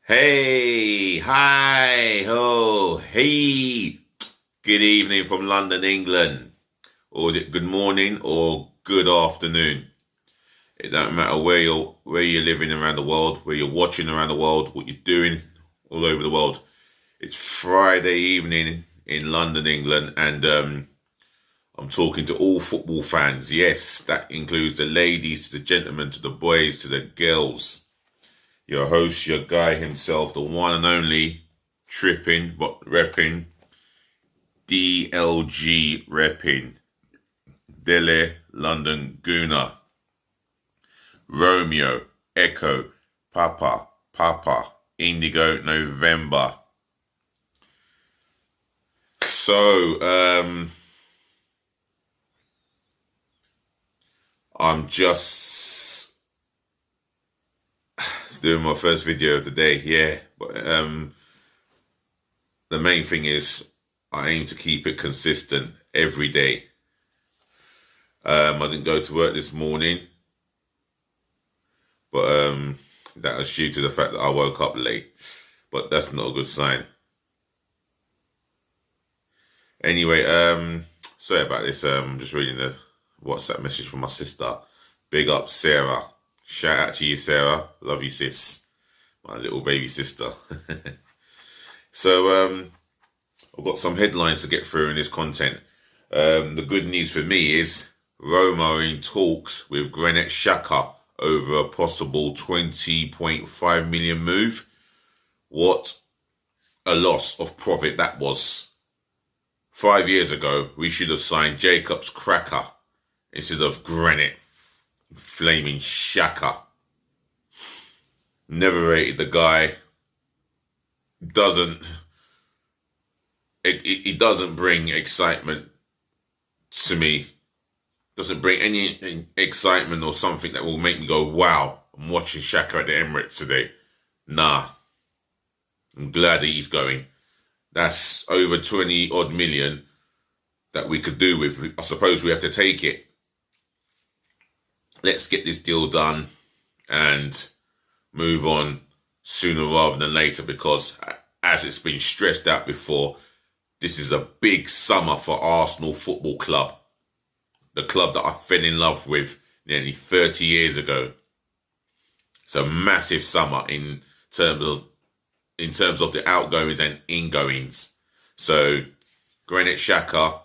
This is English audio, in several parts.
Hey, hi, ho, hey. Good evening from London, England. Or is it good morning or good afternoon? It don't matter where you're living around the world, where you're watching around the world, what you're doing all over the world. It's Friday evening in London, England, and I'm talking to all football fans. Yes, that includes the ladies, to the gentlemen, to the boys, to the girls. Your host, your guy himself, the one and only Reppin, DLG Reppin, Dele London Gooner, Romeo, Echo, Papa, Indigo November. So, I'm just doing my first video of the day, yeah. But the main thing is I aim to keep it consistent every day. I didn't go to work this morning, but that was due to the fact that I woke up late. But that's not a good sign. Anyway, sorry about this. I'm just reading the WhatsApp message from my sister. Big up, Sarah. Shout out to you, Sarah. Love you, sis. My little baby sister. So, I've got some headlines to get through in this content. The good news for me is Roma are in talks with Xhaka over a possible 20.5 million move. What a loss of profit that was. 5 years ago, we should have signed Jacob's Cracker instead of Granite Flaming Xhaka. Never rated the guy. It doesn't bring excitement to me. Doesn't bring any excitement or something that will make me go, wow, I'm watching Xhaka at the Emirates today. Nah. I'm glad that he's going. That's over 20 odd million that we could do with. I suppose we have to take it. Let's get this deal done and move on sooner rather than later, because as it's been stressed out before, this is a big summer for Arsenal Football Club. The club that I fell in love with nearly 30 years ago. It's a massive summer in terms of the outgoings and ingoings. So, Granit Xhaka,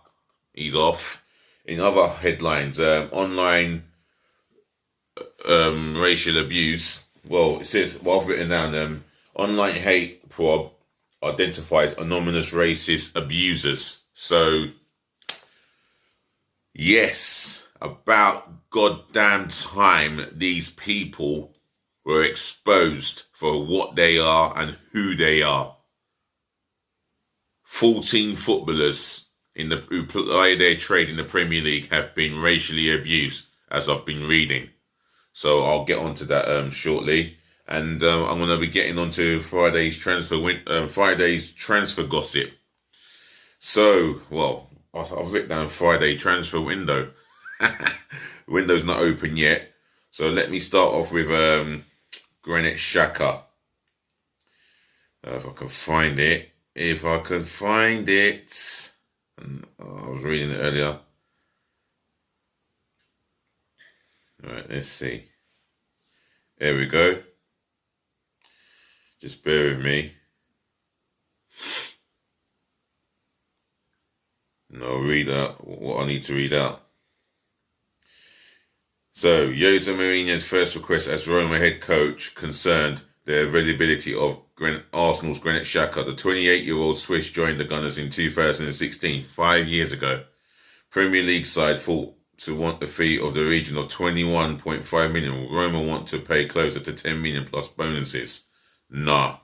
he's off. In other headlines, online racial abuse. Well, it says, well, I've written down, online hate probe identifies anonymous racist abusers. So, yes, about goddamn time these people were exposed for what they are and who they are. 14 footballers who play their trade in the Premier League have been racially abused, as I've been reading. So I'll get onto that shortly, and I'm going to be getting onto Friday's transfer gossip. So, well, I've written down Friday transfer window. Window's not open yet, so let me start off with Granit Xhaka. If I can find it. I was reading it earlier. Right, let's see. There we go. Just bear with me. And I'll read out what I need to read out. So, Jose Mourinho's first request as Roma head coach concerned the availability of Arsenal's Granit Xhaka. The 28-year-old Swiss joined the Gunners in 2016, 5 years ago. Premier League side thought to want the fee of the region of 21.5 million. Roma want to pay closer to 10 million plus bonuses. Nah.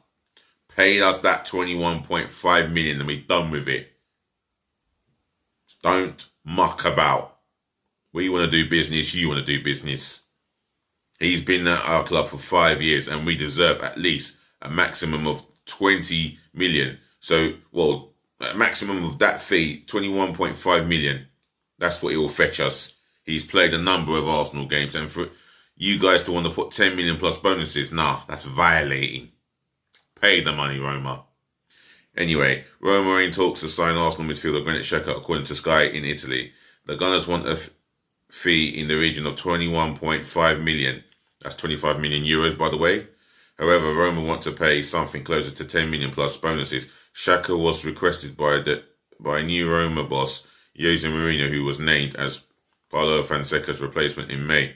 Pay us that 21.5 million and we're done with it. Don't muck about. We want to do business, you want to do business. He's been at our club for 5 years and we deserve at least a maximum of 20 million. So, well, a maximum of that fee, 21.5 million. That's what it will fetch us. He's played a number of Arsenal games, and for you guys to want to put 10 million plus bonuses, nah, that's violating. Pay the money, Roma. Anyway, Roma are in talks to sign Arsenal midfielder Granit Xhaka, according to Sky in Italy. The Gunners want a fee in the region of 21.5 million. That's 25 million euros, by the way. However, Roma want to pay something closer to 10 million plus bonuses. Xhaka was requested by new Roma boss Jose Mourinho, who was named as Paulo Fonseca's replacement in May.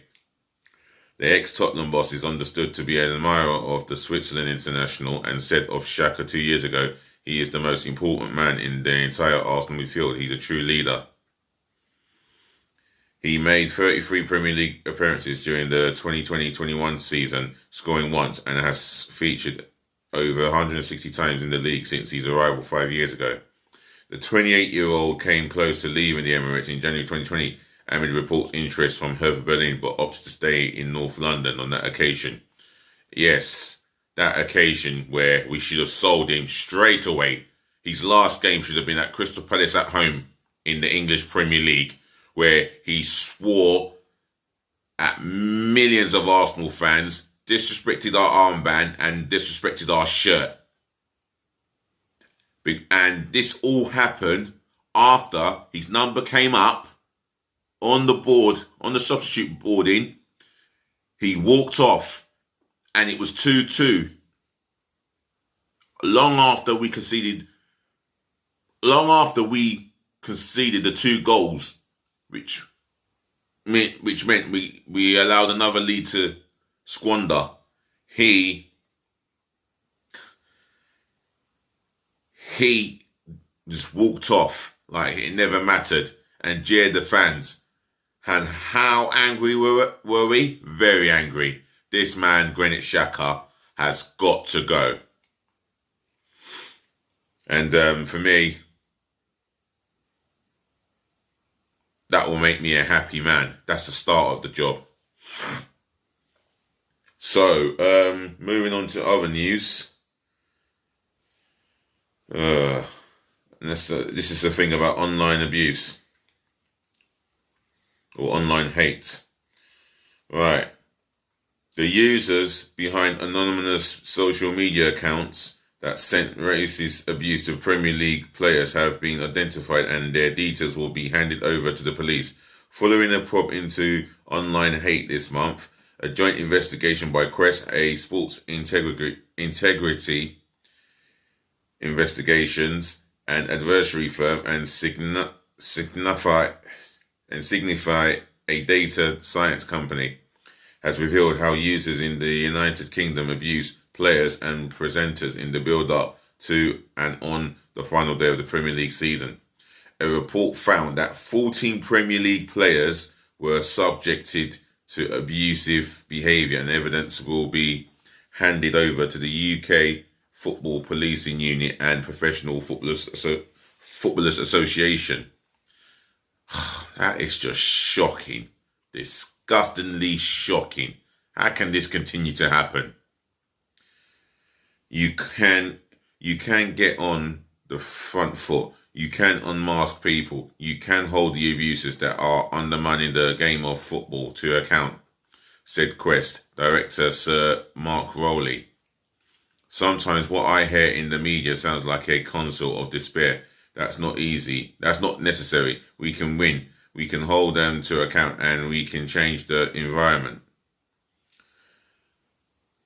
The ex-Tottenham boss is understood to be an admirer of the Switzerland international and said of Xhaka 2 years ago, he is the most important man in the entire Arsenal midfield. He's a true leader. He made 33 Premier League appearances during the 2020-21 season, scoring once, and has featured over 160 times in the league since his arrival 5 years ago. The 28-year-old came close to leaving the Emirates in January 2020 amid reports interest from Hertha Berlin, but opted to stay in North London on that occasion. Yes, that occasion where we should have sold him straight away. His last game should have been at Crystal Palace at home in the English Premier League, where he swore at millions of Arsenal fans, disrespected our armband and disrespected our shirt. And this all happened after his number came up on the board, on the substitute boarding. He walked off and it was 2-2. Long after we conceded the 2 goals, which meant we allowed another lead to squander. He just walked off like it never mattered and jeered the fans. And how angry were we? Very angry. This man, Granit Xhaka, has got to go. And for me, that will make me a happy man. That's the start of the job. So, moving on to other news. This is the thing about online abuse. Or online hate. Right. The users behind anonymous social media accounts that sent racist abuse to Premier League players have been identified and their details will be handed over to the police. Following a probe into online hate this month, a joint investigation by Quest, a sports integrity investigations and adversary firm, and Signify, a data science company, has revealed how users in the United Kingdom abuse players and presenters in the build-up to and on the final day of the Premier League season. A report found that 14 Premier League players were subjected to abusive behaviour, and evidence will be handed over to the UK Football Policing Unit and Professional Footballers Association. That is just shocking. Disgustingly shocking. How can this continue to happen? You can get on the front foot. You can unmask people. You can hold the abusers that are undermining the game of football to account, said Quest director Sir Mark Rowley. Sometimes what I hear in the media sounds like a consort of despair. That's not easy. That's not necessary. We can win. We can hold them to account and we can change the environment.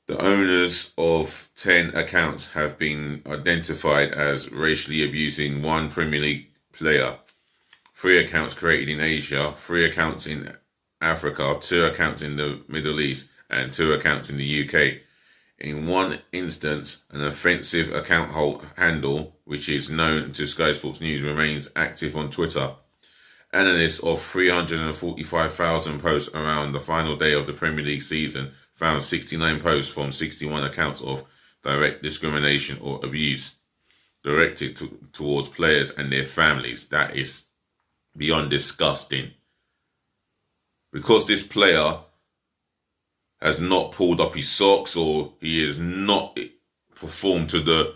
The owners of 10 accounts have been identified as racially abusing one Premier League player. 3 accounts created in Asia, 3 accounts in Africa, 2 accounts in the Middle East, and 2 accounts in the UK. In one instance, an offensive account handle, which is known to Sky Sports News, remains active on Twitter. Analysts of 345,000 posts around the final day of the Premier League season found 69 posts from 61 accounts of direct discrimination or abuse directed towards players and their families. That is beyond disgusting. Because this player has not pulled up his socks or he has not performed to the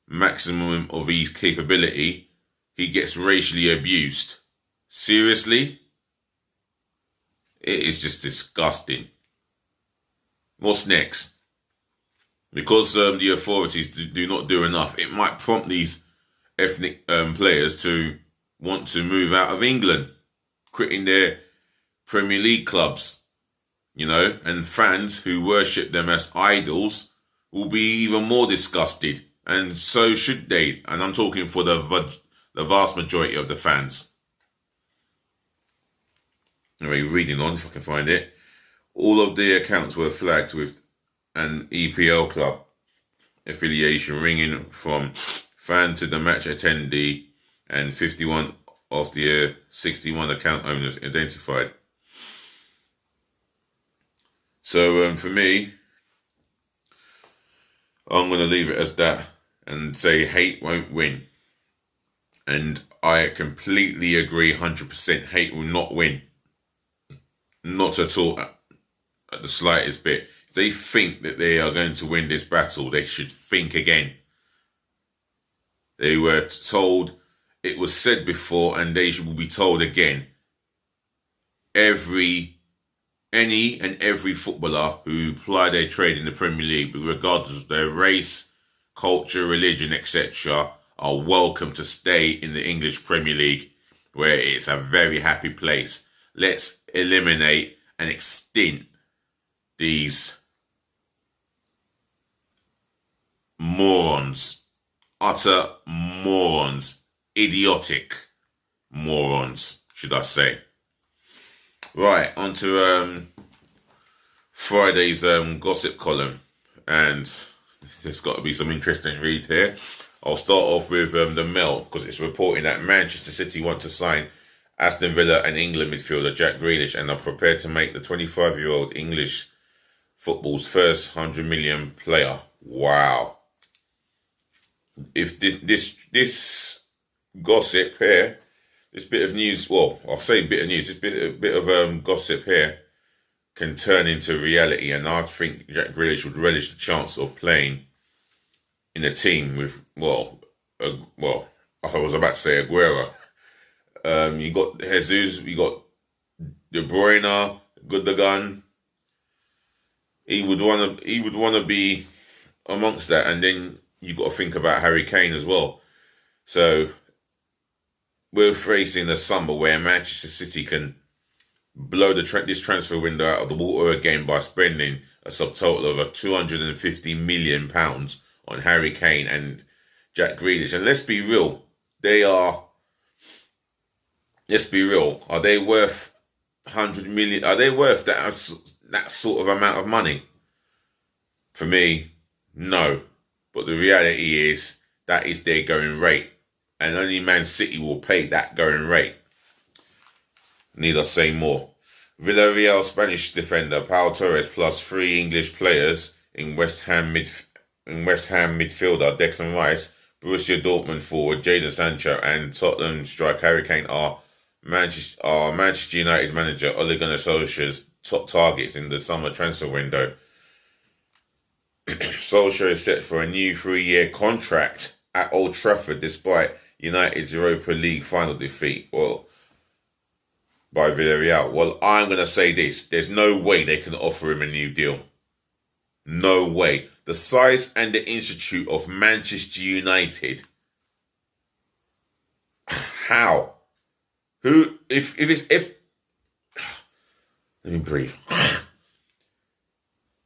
maximum of his capability, he gets racially abused. Seriously? It is just disgusting. What's next? Because the authorities do not do enough, it might prompt these ethnic players to want to move out of England, quitting their Premier League clubs, and fans who worship them as idols will be even more disgusted, and so should they. And I'm talking for the vast majority of the fans. Anyway, reading on, if I can find it. All of the accounts were flagged with an EPL club affiliation ringing from fan to the match attendee, and 51 of the 61 account owners identified. So for me, I'm going to leave it as that and say hate won't win. And I completely agree 100%. Hate will not win. Not at all, at the slightest bit. If they think that they are going to win this battle, they should think again. They were told, it was said before, and they will be told again. Any and every footballer who ply their trade in the Premier League, regardless of their race, culture, religion, etc., are welcome to stay in the English Premier League, where it's a very happy place. Let's eliminate and extinct these morons, utter morons, idiotic morons, should I say. Right, on to Friday's gossip column, and there's got to be some interesting read here. I'll start off with the Mail, because it's reporting that Manchester City want to sign Aston Villa and England midfielder Jack Grealish and are prepared to make the 25-year-old English football's first 100 million player. Wow. If this gossip here, this bit of news, well, I'll say bit of news, this bit of gossip here can turn into reality, and I think Jack Grealish would relish the chance of playing in a team with, I was about to say Aguero. You got Jesus, you got De Bruyne, Gundogan. He would want to be amongst that, and then you got to think about Harry Kane as well. So we're facing a summer where Manchester City can blow this transfer window out of the water again by spending a subtotal of £250 million on Harry Kane and Jack Grealish. And let's be real, are they worth 100 million? Are they worth that sort of amount of money? For me, no. But the reality is that is their going rate, and only Man City will pay that going rate. Need I say more? Villarreal Spanish defender Pau Torres plus 3 English players in West Ham midfielder Declan Rice, Borussia Dortmund forward Jadon Sancho, and Tottenham striker Harry Kane are Manchester United manager Ole Gunnar Solskjaer's top targets in the summer transfer window. Solskjaer is set for a new 3-year contract at Old Trafford despite United's Europa League final defeat by Villarreal. Well, I'm going to say this. There's no way they can offer him a new deal. No way. The size and the institute of Manchester United. How? If let me breathe.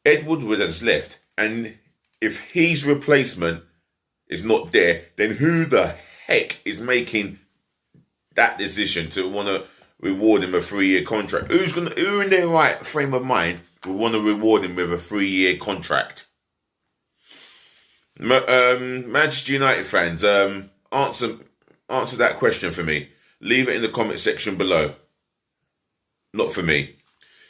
Ed Woodward has left, and if his replacement is not there, then who the heck is making that decision to want to reward him a 3-year contract? Who in their right frame of mind would want to reward him with a 3-year contract? Manchester United fans, answer that question for me. Leave it in the comment section below. Not for me.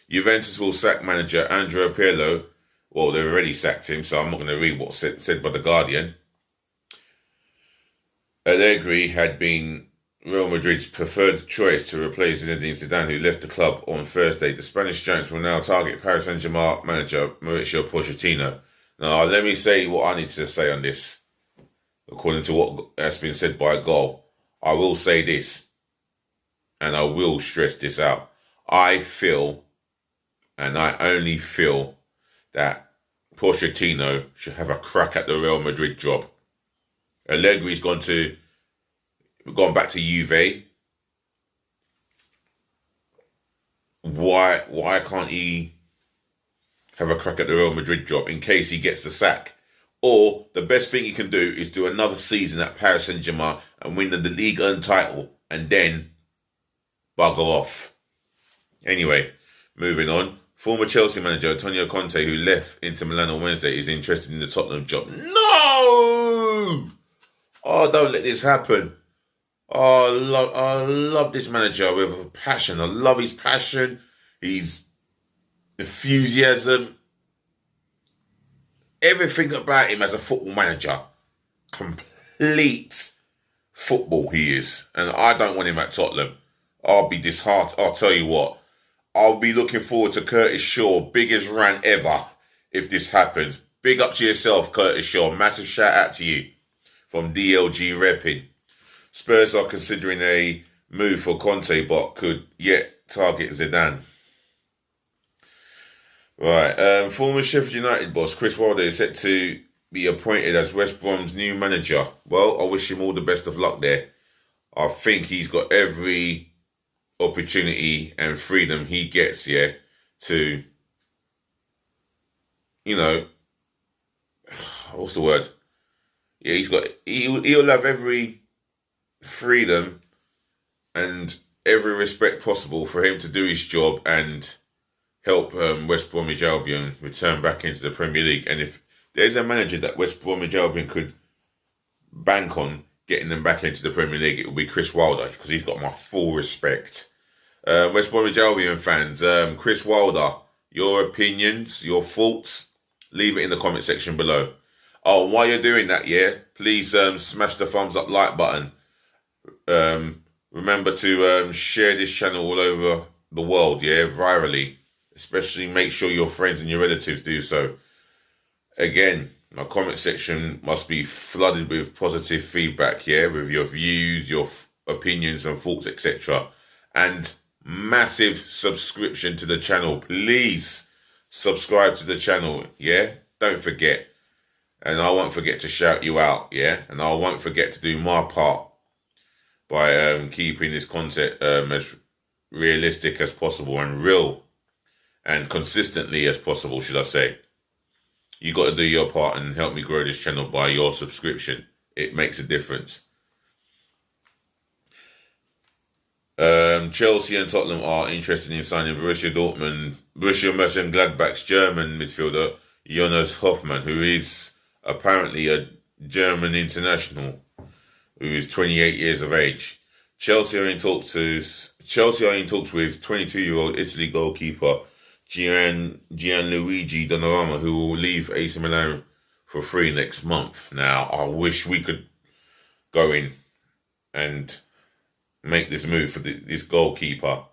Juventus will sack manager Andrea Pirlo. Well, they've already sacked him, so I'm not going to read what's said by The Guardian. Allegri had been Real Madrid's preferred choice to replace Zinedine Zidane, who left the club on Thursday. The Spanish giants will now target Paris Saint-Germain manager Mauricio Pochettino. Now, let me say what I need to say on this. According to what has been said by a goal, I will say this, and I will stress this out. I feel, and I only feel, that Pochettino should have a crack at the Real Madrid job. Allegri's gone back to Juve. Why can't he have a crack at the Real Madrid job in case he gets the sack? Or the best thing he can do is do another season at Paris Saint-Germain and win the Ligue 1 title and then bugger off. Anyway, moving on. Former Chelsea manager Antonio Conte, who left Inter Milan on Wednesday, is interested in the Tottenham job. No! Oh, don't let this happen. Oh, I love this manager with a passion. I love his passion, his enthusiasm, everything about him as a football manager. Complete football he is. And I don't want him at Tottenham. I'll be disheartened. I'll tell you what. I'll be looking forward to Curtis Shaw. Biggest rant ever if this happens. Big up to yourself, Curtis Shaw. Massive shout out to you from DLG Reppin. Spurs are considering a move for Conte, but could yet target Zidane. Right, former Sheffield United boss Chris Wilder is set to be appointed as West Brom's new manager. Well, I wish him all the best of luck there. I think he's got every opportunity and freedom he gets, to, what's the word? Yeah, he'll have every freedom and every respect possible for him to do his job and help West Bromwich Albion return back into the Premier League. And if there's a manager that West Bromwich Albion could bank on getting them back into the Premier League, it would be Chris Wilder, because he's got my full respect. West Bromwich Albion fans, Chris Wilder, your opinions, your thoughts, leave it in the comment section below. Oh, while you're doing that, please smash the thumbs up like button. Remember to share this channel all over the world, virally. Especially make sure your friends and your relatives do so. Again, my comment section must be flooded with positive feedback, with your views, your opinions and thoughts, etc. And massive subscription to the channel. Please subscribe to the channel, Don't forget. And I won't forget to shout you out, And I won't forget to do my part by keeping this content as realistic as possible and real and consistently as possible, should I say. You got to do your part and help me grow this channel by your subscription. It makes a difference. Chelsea and Tottenham are interested in signing Borussia Mönchengladbach's German midfielder Jonas Hoffmann, who is apparently a German international who is 28 years of age. Chelsea are in talks with 22-year-old Italy goalkeeper Gianluigi Donnarumma, who will leave AC Milan for free next month. Now, I wish we could go in and make this move for this goalkeeper,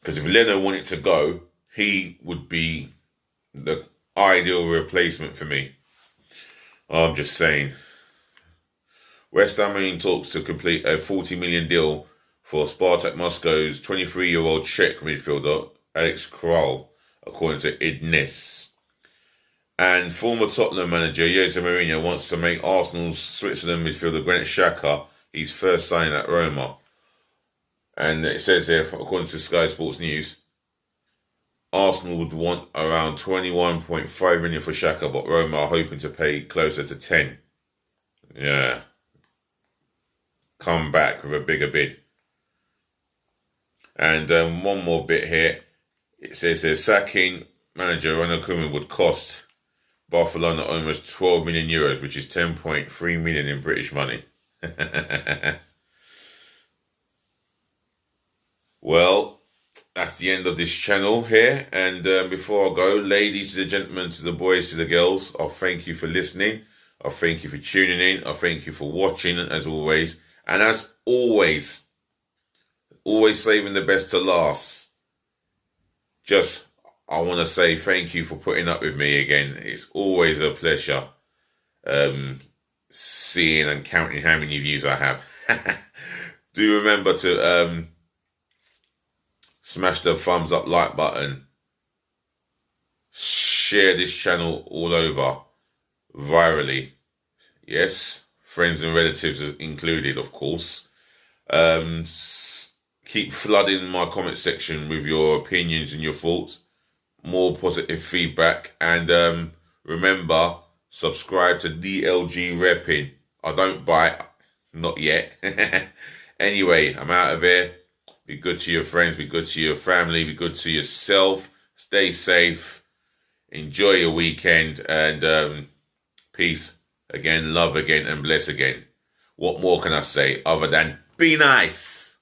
because if Leno wanted to go, he would be the ideal replacement for me. I'm just saying. West Ham are in talks to complete a 40 million deal for Spartak Moscow's 23-year-old Czech midfielder Alex Kral, according to Idnis. And former Tottenham manager Jose Mourinho wants to make Arsenal's Switzerland midfielder Granit Xhaka his first signing at Roma. And it says here, according to Sky Sports News, Arsenal would want around 21.5 million for Xhaka, but Roma are hoping to pay closer to 10. Yeah. Come back with a bigger bid. And one more bit here. It says here, sacking manager Ronald Koeman would cost Barcelona almost 12 million euros, which is 10.3 million in British money. Well, that's the end of this channel here. And before I go, ladies and gentlemen, to the boys, to the girls, I thank you for listening. I thank you for tuning in. I thank you for watching, as always. And as always saving the best to last. I want to say thank you for putting up with me again. It's always a pleasure seeing and counting how many views I have. Do remember to smash the thumbs up like button. share this channel all over, virally. Yes, friends and relatives included, of course. Keep flooding my comment section with your opinions and your thoughts. More positive feedback. And remember, subscribe to DLG Reppin. I don't bite. Not yet. Anyway, I'm out of here. Be good to your friends. Be good to your family. Be good to yourself. Stay safe. Enjoy your weekend. And peace again, love again, and bless again. What more can I say other than be nice?